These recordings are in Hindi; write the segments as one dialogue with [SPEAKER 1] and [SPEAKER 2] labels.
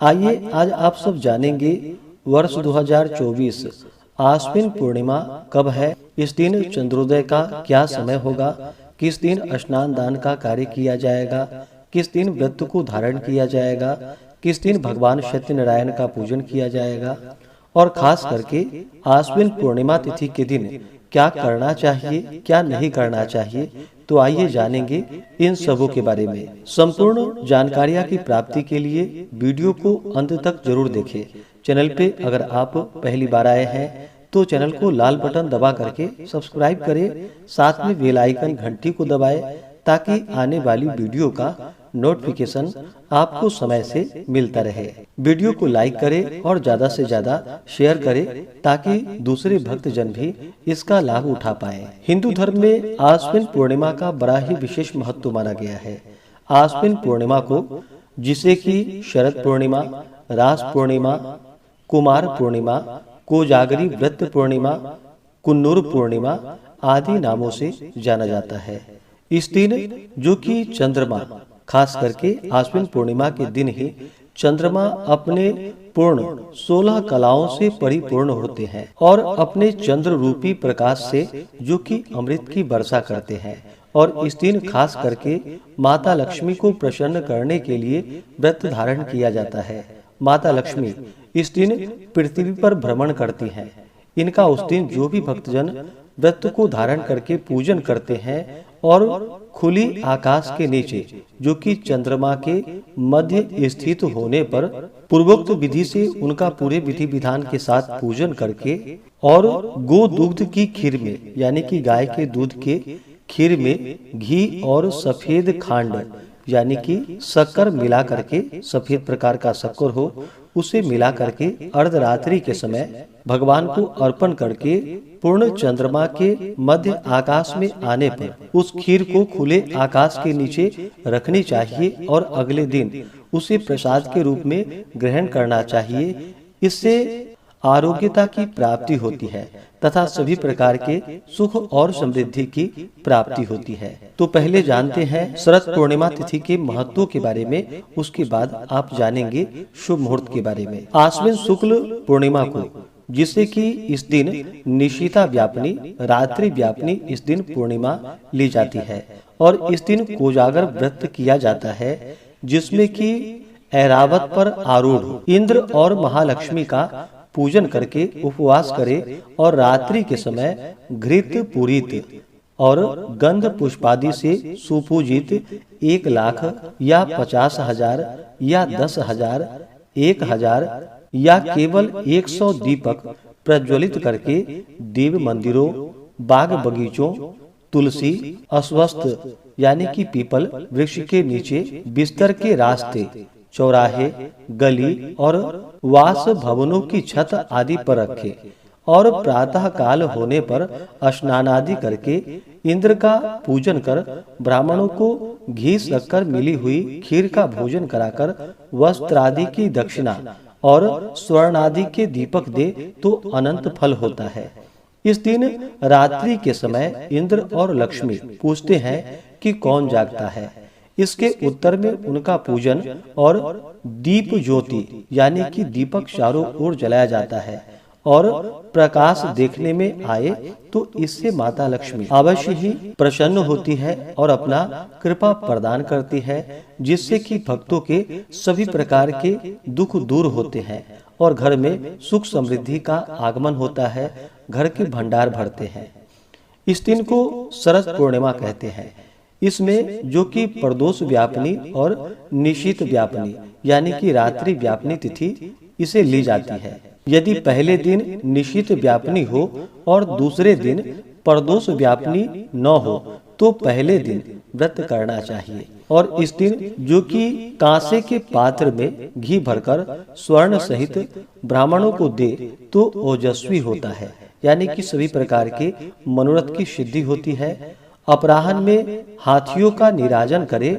[SPEAKER 1] आइए आज आप सब जानेंगे वर्ष 2024 आश्विन पूर्णिमा कब है, इस दिन चंद्रोदय का क्या समय होगा, किस दिन स्नान दान का कार्य किया जाएगा, किस दिन व्रत को धारण किया जाएगा, किस दिन भगवान सत्यनारायण का पूजन किया जाएगा और खास करके आश्विन पूर्णिमा तिथि के दिन क्या करना चाहिए क्या नहीं करना चाहिए। तो आइए जानेंगे इन सबों के बारे में। संपूर्ण जानकारियां की प्राप्ति के लिए वीडियो को अंत तक जरूर देखें। चैनल पे अगर आप पहली बार आए हैं तो चैनल को लाल बटन दबा करके सब्सक्राइब करें, साथ में बेल आइकन घंटी को दबाएं ताकि आने वाली वीडियो का नोटिफिकेशन आपको समय से मिलता रहे। वीडियो को लाइक करें और ज्यादा से ज्यादा शेयर करें ताकि दूसरे भक्तजन भी इसका लाभ उठा पाएं। हिंदू धर्म में आश्विन पूर्णिमा का बड़ा ही विशेष महत्व माना गया है। आश्विन पूर्णिमा को, जिसे कि शरद पूर्णिमा, रास पूर्णिमा, कुमार पूर्णिमा, कोजागरी व्रत पूर्णिमा, कुन्नूर पूर्णिमा आदि नामों से जाना जाता है। इस दिन जो कि चंद्रमा, खास करके आश्विन पूर्णिमा के दिन ही चंद्रमा अपने पूर्ण 16 कलाओं से परिपूर्ण होते हैं और अपने चंद्र रूपी प्रकाश से जो कि अमृत की वर्षा करते हैं। और इस दिन खास करके माता लक्ष्मी को प्रसन्न करने के लिए व्रत धारण किया जाता है। माता लक्ष्मी इस दिन पृथ्वी पर भ्रमण करती हैं। इनका उस दिन जो भी भक्तजन व्रत को धारण करके पूजन करते हैं और खुली आकाश के नीचे जो कि चंद्रमा के मध्य स्थित होने पर पूर्वोक्त विधि से उनका पूरे विधि विधान के साथ पूजन करके और गो दूध की खीर में, यानी कि गाय के दूध के खीर में घी और सफेद खांड यानी कि शक्कर मिला करके, सफेद प्रकार का शक्कर हो उसे मिला करके अर्धरात्रि के समय भगवान को अर्पण करके पूर्ण चंद्रमा के मध्य आकाश में आने पर उस खीर को खुले आकाश के नीचे रखनी चाहिए और अगले दिन उसे प्रसाद के रूप में ग्रहण करना चाहिए। इससे आरोग्यता की प्राप्ति होती है तथा सभी प्रकार के सुख और समृद्धि की प्राप्ति होती है। तो पहले जानते हैं शरद पूर्णिमा तिथि के महत्व के बारे में, उसके बाद आप जानेंगे शुभ मुहूर्त के बारे में। आश्विन शुक्ल पूर्णिमा को, जिसे कि इस दिन निशिता व्यापनी, रात्रि व्यापनी इस दिन पूर्णिमा ली जाती है और इस दिन कोजागर व्रत किया जाता है, जिसमें कि ऐरावत पर आरूढ़ इंद्र और महालक्ष्मी का पूजन करके उपवास करे और रात्रि के समय घृत पूरित और गंध पुष्पादि से सुपूजित 1 लाख या 50,000 या 10,000, 1,000 या केवल 100 दीपक प्रज्वलित करके देव मंदिरों, बाग बगीचों, तुलसी, अश्वत्थ यानी कि पीपल वृक्ष के नीचे, बिस्तर के रास्ते, चौराहे, गली और वास भवनों की छत आदि पर रखे और प्रातः काल होने पर स्नान आदि करके इंद्र का पूजन कर ब्राह्मणों को घी शक्कर मिली हुई खीर का भोजन कराकर वस्त्र आदि की दक्षिणा और स्वर्ण आदि के दीपक दे तो अनंत फल होता है। इस दिन रात्रि के समय इंद्र और लक्ष्मी पूछते हैं कि कौन जागता है। इसके उत्तर में उनका पूजन और दीप ज्योति यानी कि दीपक चारों ओर जलाया जाता है और प्रकाश देखने में आए तो इससे माता लक्ष्मी अवश्य ही प्रसन्न होती है और अपना कृपा प्रदान करती है, जिससे कि भक्तों के सभी प्रकार के दुख दूर होते हैं और घर में सुख समृद्धि का आगमन होता है, घर के भंडार भरते हैं। इस दिन को शरद पूर्णिमा कहते हैं। इसमें जो कि प्रदोष व्यापनी और निशित व्यापनी यानी कि रात्रि व्यापनी तिथि इसे ली जाती है। यदि पहले दिन निशित व्यापनी हो और दूसरे दिन प्रदोष व्यापनी न हो तो पहले दिन व्रत करना चाहिए और इस दिन जो कि कांसे के पात्र में घी भरकर स्वर्ण सहित ब्राह्मणों को दे तो ओजस्वी होता है, यानी कि सभी प्रकार के मनोरथ की सिद्धि होती है। अपराह्न में हाथियों का निराजन करे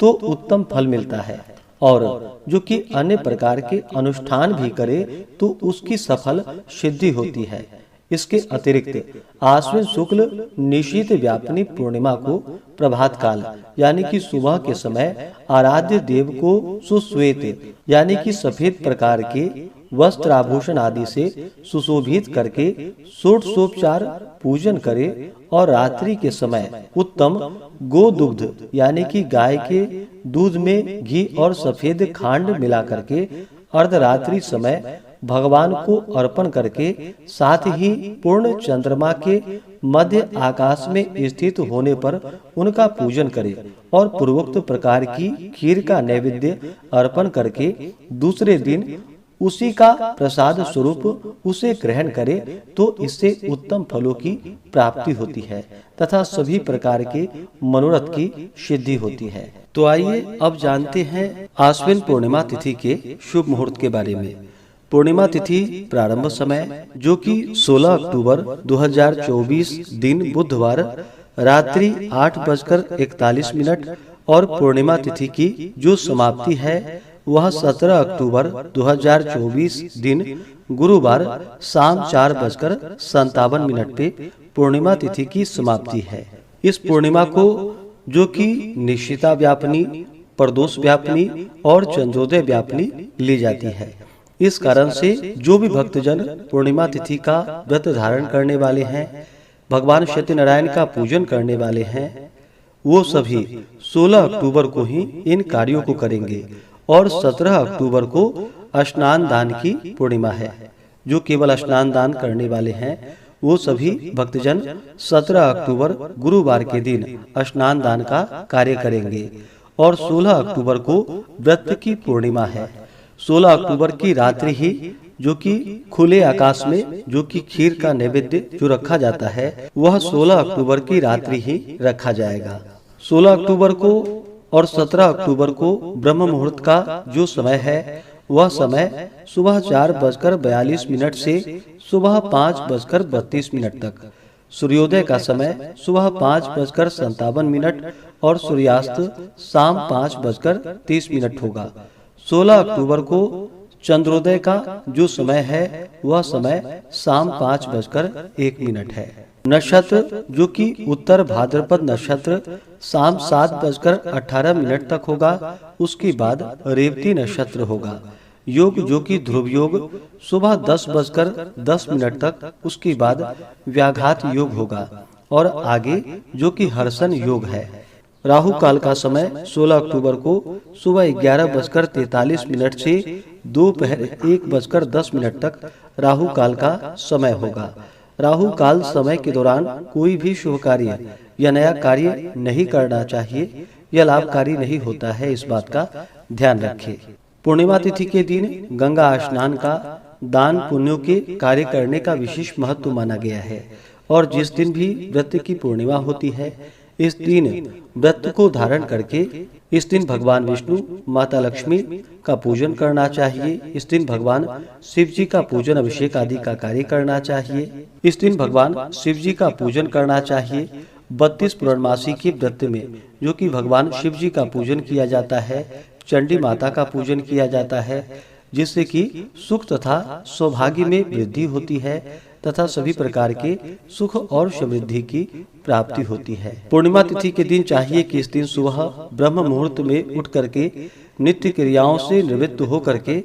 [SPEAKER 1] तो उत्तम फल मिलता है और जो कि अन्य प्रकार के अनुष्ठान भी करे तो उसकी सफल सिद्धि होती है। इसके अतिरिक्त आश्विन शुक्ल निशीत व्यापिनी पूर्णिमा को प्रभात काल यानी कि सुबह के समय आराध्य देव को सुश्वेत यानी कि सफेद प्रकार के वस्त्र आभूषण आदि से सुशोभित करके षोडशोपचार पूजन करे और रात्रि के समय उत्तम गो दुग्ध यानी कि गाय के दूध में घी और सफेद खांड मिला करके अर्धरात्रि समय भगवान को अर्पण करके साथ ही पूर्ण चंद्रमा के मध्य आकाश में स्थित होने पर उनका पूजन करे और पूर्वोक्त प्रकार की खीर का नैवेद्य अर्पण करके दूसरे दिन उसी का प्रसाद स्वरूप उसे ग्रहण करे तो इससे उत्तम फलों की प्राप्ति होती है तथा सभी प्रकार के मनोरथ की सिद्धि होती है। तो आइए अब जानते हैं आश्विन पूर्णिमा तिथि के शुभ मुहूर्त के बारे में। पूर्णिमा तिथि प्रारंभ समय जो कि 16 अक्टूबर 2024 दिन बुधवार रात्रि 8:41 और पूर्णिमा तिथि की जो समाप्ति है वह 17 अक्टूबर 2024 दिन गुरुवार शाम 4:57 पे पूर्णिमा तिथि की समाप्ति है। इस पूर्णिमा को जो कि निशिता व्यापिनी, प्रदोष व्यापिनी और चंद्रोदय व्यापिनी ली जाती है। इस कारण से जो भी भक्तजन पूर्णिमा तिथि का व्रत धारण करने वाले हैं, भगवान सत्यनारायण का पूजन करने वाले हैं, वो सभी 16 अक्टूबर को ही इन कार्यों को करेंगे और 17 अक्टूबर को स्नान दान की पूर्णिमा है। जो केवल स्नान दान करने वाले हैं वो सभी भक्तजन 17 अक्टूबर गुरुवार के दिन स्नान दान का कार्य करेंगे और 16 अक्टूबर को व्रत की पूर्णिमा है। 16 अक्टूबर की रात्रि ही जो कि खुले आकाश में जो कि खीर का नैवेद्य जो रखा जाता है वह 16 अक्टूबर की रात्रि ही रखा जाएगा। 16 अक्टूबर को और 17 अक्टूबर को ब्रह्म मुहूर्त का जो समय है वह समय सुबह 4:42 से सुबह 5:32 तक, सूर्योदय का समय सुबह 5:57 और सूर्यास्त शाम 5:30 होगा। 16 अक्टूबर को चंद्रोदय का जो समय है वह समय शाम 5:01 है। नक्षत्र जो कि उत्तर भाद्रपद नक्षत्र शाम 7:18 तक होगा। उसके बाद रेवती नक्षत्र होगा। योग जो कि ध्रुव योग सुबह 10:10 तक, उसके बाद व्याघात योग होगा और आगे जो कि हर्षण योग है। राहु काल का समय 16 अक्टूबर को सुबह 11:43 से दोपहर 1:10 तक राहु काल का समय होगा। राहु काल समय के दौरान कोई भी शुभ कार्य या नया कार्य नहीं करना चाहिए, यह लाभकारी नहीं होता है, इस बात का ध्यान रखें। पूर्णिमा तिथि के दिन गंगा स्नान का दान पुण्यों के कार्य करने का विशेष महत्व माना गया है और जिस दिन भी व्रत की पूर्णिमा होती है इस दिन व्रत को धारण करके इस दिन भगवान विष्णु, माता लक्ष्मी का पूजन करना चाहिए। इस दिन भगवान शिव जी का पूजन अभिषेक आदि का कार्य करना चाहिए। इस दिन भगवान शिव जी का पूजन करना चाहिए। 32 पूर्णमासी के व्रत में जो कि भगवान शिव जी का पूजन किया जाता है, चंडी माता का पूजन किया जाता है, जिससे कि सुख तथा सौभाग्य में वृद्धि होती है तथा सभी प्रकार के सुख और समृद्धि की प्राप्ति होती है। पूर्णिमा तिथि के दिन चाहिए कि इस दिन सुबह ब्रह्म मुहूर्त में उठ करके नित्य क्रियाओं से निवृत्त हो करके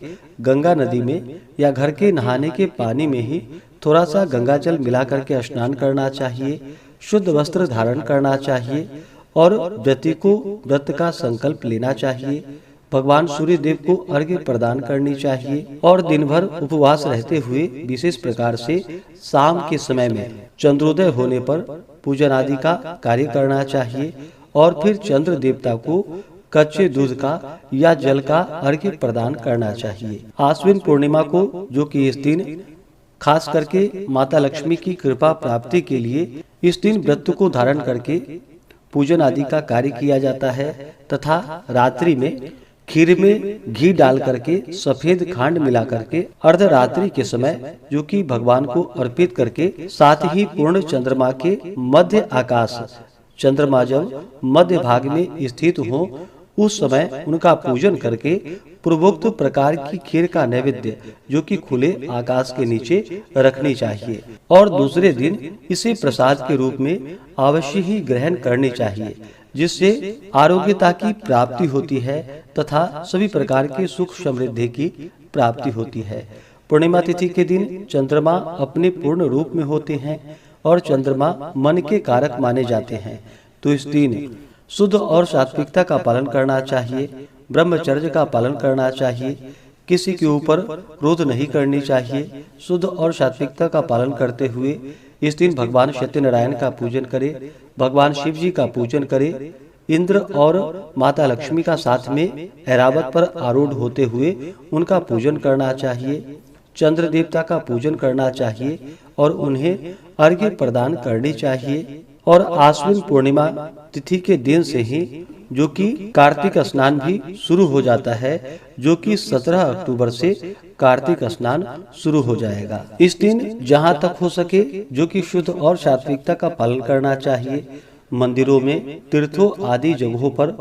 [SPEAKER 1] गंगा नदी में या घर के नहाने के पानी में ही थोड़ा सा गंगा जल मिला करके स्नान करना चाहिए, शुद्ध वस्त्र धारण करना चाहिए और व्रती को व्रत का संकल्प लेना चाहिए। भगवान सूर्य देव को अर्घ्य प्रदान करनी चाहिए और दिन भर उपवास रहते हुए विशेष प्रकार से शाम के समय में चंद्रोदय होने पर पूजन आदि का कार्य करना चाहिए और फिर चंद्र देवता को कच्चे दूध का या जल का अर्घ्य प्रदान करना चाहिए। आश्विन पूर्णिमा को जो कि इस दिन खास करके माता लक्ष्मी की कृपा प्राप्ति के लिए इस दिन व्रत को धारण करके पूजन आदि का कार्य किया जाता है तथा रात्रि में खीर में घी डाल करके सफेद खांड मिला करके अर्धरात्रि के समय जो कि भगवान को अर्पित करके साथ ही पूर्ण चंद्रमा के मध्य आकाश, चंद्रमा जब मध्य भाग में स्थित हो उस समय उनका पूजन करके पूर्वोक्त प्रकार की खीर का नैवेद्य जो कि खुले आकाश के नीचे रखनी चाहिए और दूसरे दिन इसे प्रसाद के रूप में अवश्य ही ग्रहण करनी चाहिए, जिससे आरोग्यता की प्राप्ति होती है तथा सभी प्रकार के सुख समृद्धि की प्राप्ति होती है। पूर्णिमा तिथि के दिन चंद्रमा अपने पूर्ण रूप में होते हैं और चंद्रमा मन के कारक माने जाते हैं, तो इस दिन शुद्ध और सात्विकता का पालन करना चाहिए, ब्रह्मचर्य का पालन करना चाहिए, किसी के ऊपर क्रोध नहीं करनी चाहिए। शुद्ध और सात्विकता का पालन करते हुए इस दिन भगवान सत्यनारायण का पूजन करें, भगवान शिव जी का पूजन करें, इंद्र और माता लक्ष्मी का साथ में ऐरावत पर आरूढ़ होते हुए उनका पूजन करना चाहिए, चंद्र देवता का पूजन करना चाहिए और उन्हें अर्घ्य प्रदान करनी चाहिए। और आश्विन पूर्णिमा तिथि के दिन से ही जो कि कार्तिक स्नान भी शुरू हो जाता है, जो कि 17 अक्टूबर से कार्तिक स्नान शुरू हो जाएगा। इस दिन जहां तक हो सके जो कि शुद्ध और सात्विकता का पालन करना चाहिए। मंदिरों में, तीर्थों आदि जगहों पर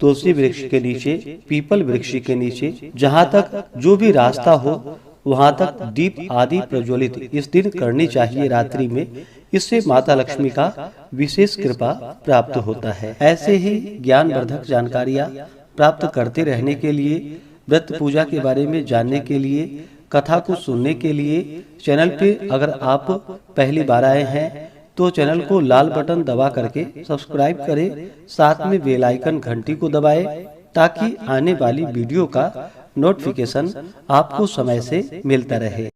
[SPEAKER 1] तुलसी वृक्ष के नीचे, पीपल वृक्ष के नीचे जहां तक जो भी रास्ता हो वहां तक दीप आदि प्रज्वलित इस दिन करनी चाहिए रात्रि में। इससे माता लक्ष्मी का विशेष कृपा प्राप्त होता है। ऐसे ही ज्ञानवर्धक जानकारियां प्राप्त करते रहने के लिए, व्रत पूजा के बारे में जानने के लिए, कथा को सुनने के लिए चैनल पे अगर आप पहली बार आए हैं तो चैनल को लाल बटन दबा करके सब्सक्राइब करें, साथ में बेल आइकन घंटी को दबाएं ताकि आने वाली वीडियो का नोटिफिकेशन आपको समय से मिलता रहे।